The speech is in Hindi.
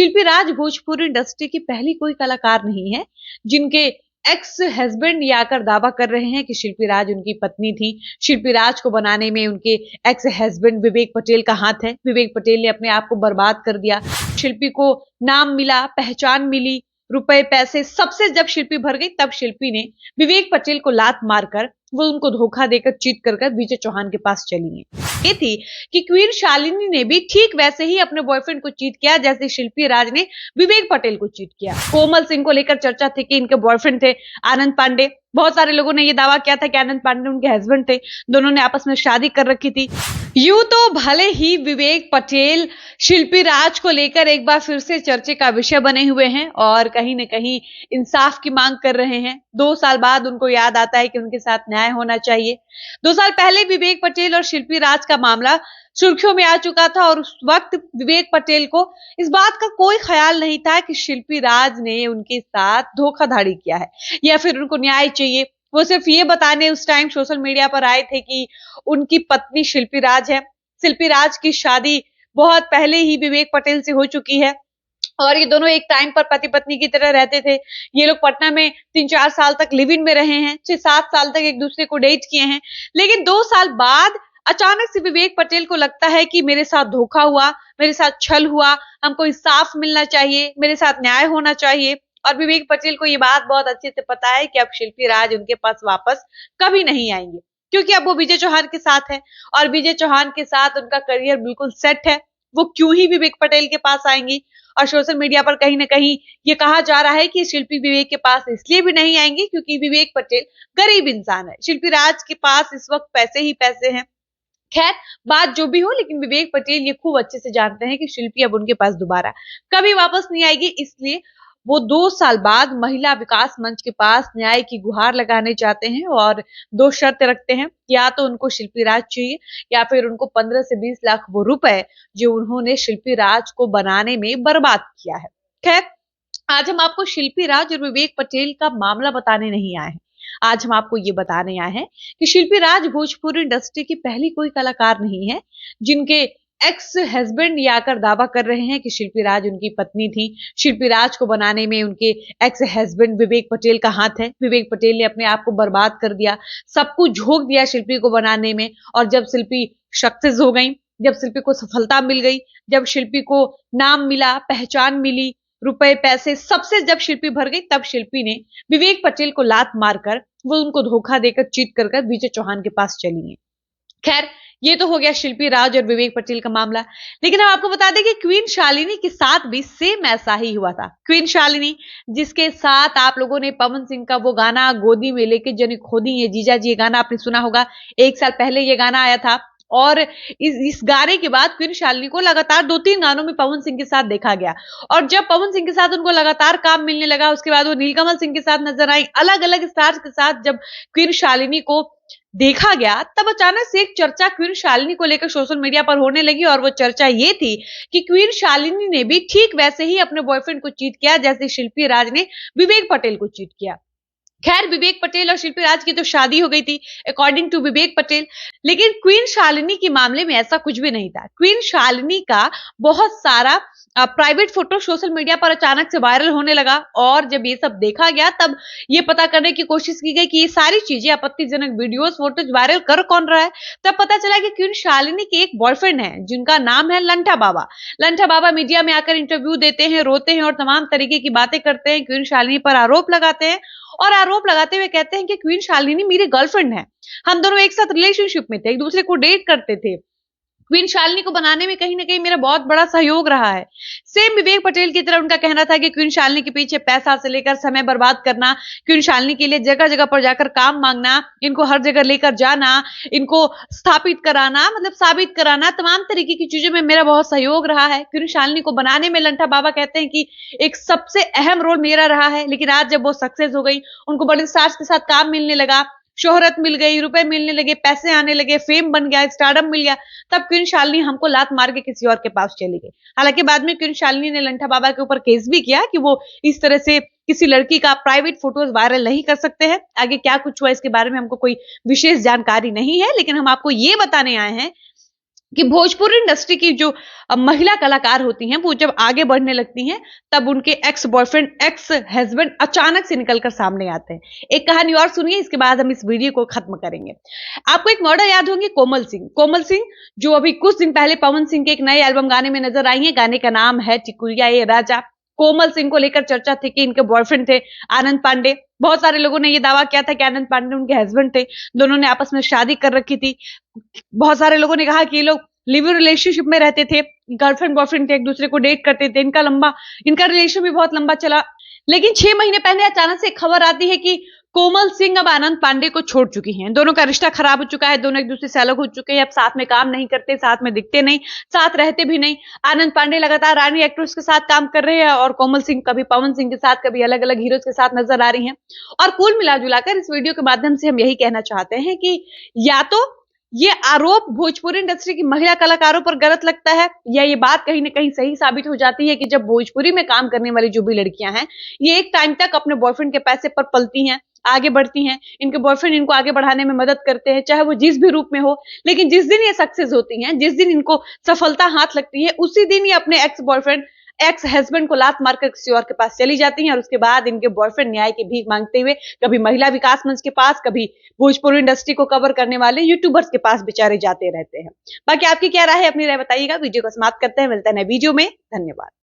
शिल्पी राज भोजपुरी इंडस्ट्री की पहली कोई कलाकार नहीं है जिनके एक्स हस्बैंड ये आकर दावा कर रहे हैं कि शिल्पी राज उनकी पत्नी थी। शिल्पी राज को बनाने में उनके एक्स हस्बैंड विवेक पटेल का हाथ है। विवेक पटेल ने अपने आप को बर्बाद कर दिया। शिल्पी को नाम मिला, पहचान मिली, रुपए पैसे सबसे जब शिल्पी भर गई तब शिल्पी ने विवेक पटेल को लात मारकर वो उनको धोखा देकर चीट कर विजय चौहान के पास चली है। ये थी कि क्वीन शालिनी ने भी ठीक वैसे ही अपने बॉयफ्रेंड को चीट किया जैसे शिल्पी राज ने विवेक पटेल को चीट किया। कोमल सिंह को लेकर चर्चा थी कि इनके बॉयफ्रेंड थे आनंद पांडे। बहुत सारे लोगों ने यह दावा किया था कि आनंद पांडे उनके हस्बैंड थे, दोनों ने आपस में शादी कर रखी थी। यूं तो भले ही विवेक पटेल शिल्पी राज को लेकर एक बार फिर से चर्चे का विषय बने हुए हैं और कहीं न कहीं इंसाफ की मांग कर रहे हैं। 2 साल बाद उनको याद आता है कि उनके साथ न्याय होना चाहिए। 2 साल पहले विवेक पटेल और शिल्पी राज का मामला सुर्खियों में आ चुका था और उस वक्त विवेक पटेल को इस बात का कोई ख्याल नहीं था कि शिल्पी राज ने उनके साथ धोखाधड़ी किया है या फिर उनको न्याय चाहिए। वो सिर्फ ये बताने उस टाइम सोशल मीडिया पर आए थे कि उनकी पत्नी शिल्पी राज है। शिल्पी राज की शादी बहुत पहले ही विवेक पटेल से हो चुकी है और ये दोनों एक टाइम पर पति पत्नी की तरह रहते थे। ये लोग पटना में 3-4 साल तक लिव इन में रहे हैं, 6-7 साल तक एक दूसरे को डेट किए हैं। लेकिन 2 साल बाद अचानक से विवेक पटेल को लगता है कि मेरे साथ धोखा हुआ, मेरे साथ छल हुआ, हमको इंसाफ मिलना चाहिए, मेरे साथ न्याय होना चाहिए। और विवेक पटेल को ये बात बहुत अच्छे से पता है कि अब शिल्पी राज उनके पास वापस कभी नहीं आएंगे क्योंकि अब वो विजय चौहान के साथ है और विजय चौहान के साथ उनका करियर बिल्कुल सेट है। वो क्यों ही विवेक पटेल के पास आएंगी। और सोशल मीडिया पर कहीं ना कहीं ये कहा जा रहा है कि शिल्पी विवेक के पास इसलिए भी नहीं आएंगी क्योंकि विवेक पटेल गरीब इंसान है। शिल्पी राज के पास इस वक्त पैसे ही पैसे हैं। खैर बात जो भी हो, लेकिन विवेक पटेल ये खूब अच्छे से जानते हैं कि शिल्पी अब उनके पास दोबारा कभी वापस नहीं आएगी। इसलिए वो 2 साल बाद महिला विकास मंच के पास न्याय की गुहार लगाने चाहते हैं और 2 शर्त रखते हैं। या तो उनको शिल्पी राज चाहिए या फिर उनको 15 से 20 लाख वो रुपए जो उन्होंने शिल्पी राज को बनाने में बर्बाद किया है। खैर आज हम आपको शिल्पी राज और विवेक पटेल का मामला बताने नहीं आए हैं। आज हम आपको ये बताने आए हैं कि शिल्पी राज भोजपुरी इंडस्ट्री की पहली कोई कलाकार नहीं है जिनके एक्स हस्बैंड ये आकर दावा कर रहे हैं कि शिल्पी राज उनकी पत्नी थी। शिल्पी राज को बनाने में उनके एक्स हस्बैंड विवेक पटेल का हाथ है। विवेक पटेल ने अपने आप को बर्बाद कर दिया, सब कुछ झोंक दिया शिल्पी को बनाने में। और जब शिल्पी सक्सेस हो गई, जब शिल्पी को सफलता मिल गई, जब शिल्पी को नाम मिला, पहचान मिली, रुपए पैसे सबसे जब शिल्पी भर गई तब शिल्पी ने विवेक पटेल को लात मारकर वो उनको धोखा देकर चीट कर विजय चौहान के पास चली है। खैर ये तो हो गया शिल्पी राज और विवेक पटेल का मामला। लेकिन हम आपको बता दें कि क्वीन शालिनी के साथ भी सेम ऐसा ही हुआ था। क्वीन शालिनी जिसके साथ आप लोगों ने पवन सिंह का वो गाना गोदी में लेके जनी खोदी ये जीजा जी, ये गाना आपने सुना होगा। 1 साल पहले ये गाना आया था और इस गाने के बाद क्वीन शालिनी को लगातार 2-3 गानों में पवन सिंह के साथ देखा गया। और जब पवन सिंह के साथ उनको लगातार काम मिलने लगा उसके बाद वो नीलकमल सिंह के साथ नजर आई, अलग अलग स्टार्स के साथ जब क्वीन शालिनी को देखा गया तब अचानक से एक चर्चा क्वीन शालिनी को लेकर सोशल मीडिया पर होने लगी। और वो चर्चा ये थी कि क्वीन शालिनी ने भी ठीक वैसे ही अपने बॉयफ्रेंड को चीट किया जैसे शिल्पी राज ने विवेक पटेल को चीट किया। खैर विवेक पटेल और शिल्पी राज की तो शादी हो गई थी अकॉर्डिंग टू विवेक पटेल, लेकिन क्वीन शालिनी के मामले में ऐसा कुछ भी नहीं था। क्वीन शालिनी का बहुत सारा प्राइवेट फोटो सोशल मीडिया पर अचानक से वायरल होने लगा और जब ये सब देखा गया तब ये पता करने की कोशिश की गई कि ये सारी चीजें आपत्तिजनक वीडियोस फोटोज वायरल कर कौन रहा है। तब पता चला कि क्वीन शालिनी के एक बॉयफ्रेंड है जिनका नाम है लंठा बाबा। लंठा बाबा मीडिया में आकर इंटरव्यू देते हैं, रोते हैं और तमाम तरीके की बातें करते हैं, क्वीन शालिनी पर आरोप लगाते हैं और आरोप लगाते हुए कहते हैं कि क्वीन शालिनी मेरी गर्लफ्रेंड है, हम दोनों एक साथ रिलेशनशिप में थे, एक दूसरे को डेट करते थे। क्वीन शालिनी को बनाने में कहीं ना कहीं मेरा बहुत बड़ा सहयोग रहा है। सेम विवेक पटेल की तरह उनका कहना था कि क्वीन शालिनी के पीछे पैसा से लेकर समय बर्बाद करना, क्वीन शालिनी के लिए जगह जगह पर जाकर काम मांगना, इनको हर जगह लेकर जाना, इनको स्थापित कराना, मतलब साबित कराना, तमाम तरीके की चीजों में मेरा बहुत सहयोग रहा है। क्वीन शालिनी को बनाने में लंठा बाबा कहते हैं कि एक सबसे अहम रोल मेरा रहा है। लेकिन आज जब वो सक्सेस हो गई, उनको बड़े स्टार्स के साथ काम मिलने लगा, शोहरत मिल गई, रुपए मिलने लगे, पैसे आने लगे, फेम बन गया, स्टारडम मिल गया, तब क्वीन शालिनी हमको लात मार के किसी और के पास चली गई। हालांकि बाद में क्वीन शालिनी ने लंठा बाबा के ऊपर केस भी किया कि वो इस तरह से किसी लड़की का प्राइवेट फोटोज वायरल नहीं कर सकते हैं। आगे क्या कुछ हुआ इसके बारे में हमको कोई विशेष जानकारी नहीं है, लेकिन हम आपको ये बताने आए हैं कि भोजपुरी इंडस्ट्री की जो महिला कलाकार होती हैं वो जब आगे बढ़ने लगती हैं तब उनके एक्स बॉयफ्रेंड एक्स हस्बैंड अचानक से निकलकर सामने आते हैं। एक कहानी और सुनिए, इसके बाद हम इस वीडियो को खत्म करेंगे। आपको एक मॉडल याद होंगे, कोमल सिंह जो अभी कुछ दिन पहले पवन सिंह के एक नए एल्बम गाने में नजर आई है। गाने का नाम है टिकुरिया ये राजा। कोमल सिंह को लेकर चर्चा थी कि इनके बॉयफ्रेंड थे आनंद पांडे। बहुत सारे लोगों ने यह दावा किया था कि आनंद पांडे उनके हस्बैंड थे, दोनों ने आपस में शादी कर रखी थी। बहुत सारे लोगों ने कहा कि ये लोग लिव इन रिलेशनशिप में रहते थे, गर्लफ्रेंड बॉयफ्रेंड थे, एक दूसरे को डेट करते थे, इनका रिलेशन भी बहुत लंबा चला। लेकिन 6 महीने पहले अचानक से खबर आती है कि कोमल सिंह अब आनंद पांडे को छोड़ चुकी हैं। दोनों का रिश्ता खराब हो चुका है, दोनों एक दूसरे से अलग हो चुके हैं, अब साथ में काम नहीं करते, साथ में दिखते नहीं, साथ रहते भी नहीं। आनंद पांडे लगातार रानी एक्ट्रेस के साथ काम कर रहे हैं और कोमल सिंह कभी पवन सिंह के साथ, कभी अलग अलग हीरोज के साथ नजर आ रही हैं। और कुल मिला जुलाकर इस वीडियो के माध्यम से हम यही कहना चाहते हैं कि या तो ये आरोप भोजपुरी इंडस्ट्री की महिला कलाकारों पर गलत लगता है, या ये बात कहीं ना कहीं सही साबित हो जाती है कि जब भोजपुरी में काम करने वाली जो भी लड़कियां हैं, ये एक टाइम तक अपने बॉयफ्रेंड के पैसे पर पलती हैं, आगे बढ़ती हैं, इनके बॉयफ्रेंड इनको आगे बढ़ाने में मदद करते हैं, चाहे वो जिस भी रूप में हो। लेकिन जिस दिन ये सक्सेस होती हैं, जिस दिन इनको सफलता हाथ लगती है, उसी दिन ये अपने एक्स बॉयफ्रेंड एक्स हस्बैंड को लात मारकर किसी और के पास चली जाती हैं और उसके बाद इनके बॉयफ्रेंड न्याय की भीख मांगते हुए कभी महिला विकास मंच के पास, कभी भोजपुरी इंडस्ट्री को कवर करने वाले यूट्यूबर्स के पास बेचारे जाते रहते हैं। बाकी आपकी क्या राय है, अपनी राय बताइएगा। वीडियो को समाप्त करते हैं, मिलते हैं नए वीडियो में। धन्यवाद।